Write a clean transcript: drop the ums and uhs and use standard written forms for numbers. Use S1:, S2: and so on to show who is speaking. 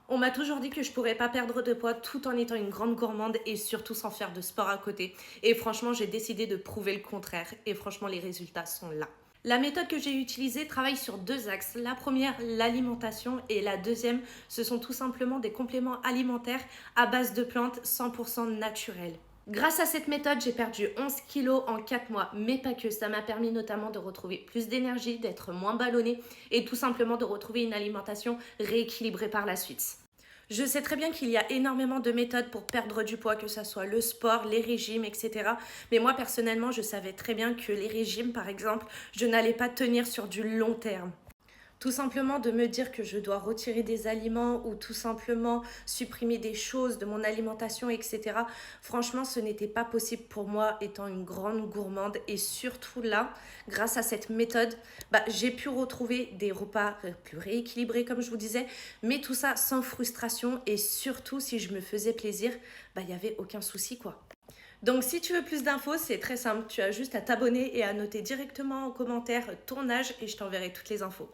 S1: On m'a toujours dit que je pourrais pas perdre de poids tout en étant une grande gourmande et surtout sans faire de sport à côté. Et franchement, j'ai décidé de prouver le contraire. Et franchement, les résultats sont là. La méthode que j'ai utilisée travaille sur deux axes. La première, l'alimentation, et la deuxième, ce sont tout simplement des compléments alimentaires à base de plantes 100% naturelles. Grâce à cette méthode, j'ai perdu 11 kilos en 4 mois, mais pas que. Ça m'a permis notamment de retrouver plus d'énergie, d'être moins ballonnée et tout simplement de retrouver une alimentation rééquilibrée par la suite. Je sais très bien qu'il y a énormément de méthodes pour perdre du poids, que ce soit le sport, les régimes, etc. Mais moi, personnellement, je savais très bien que les régimes, par exemple, je n'allais pas tenir sur du long terme. Tout simplement de me dire que je dois retirer des aliments ou tout simplement supprimer des choses de mon alimentation, etc. Franchement, ce n'était pas possible pour moi étant une grande gourmande. Et surtout là, grâce à cette méthode, j'ai pu retrouver des repas plus rééquilibrés, comme je vous disais, mais tout ça sans frustration. Et surtout, si je me faisais plaisir, il n'y avait aucun souci, quoi. Donc si tu veux plus d'infos, c'est très simple. Tu as juste à t'abonner et à noter directement en commentaire ton âge et je t'enverrai toutes les infos.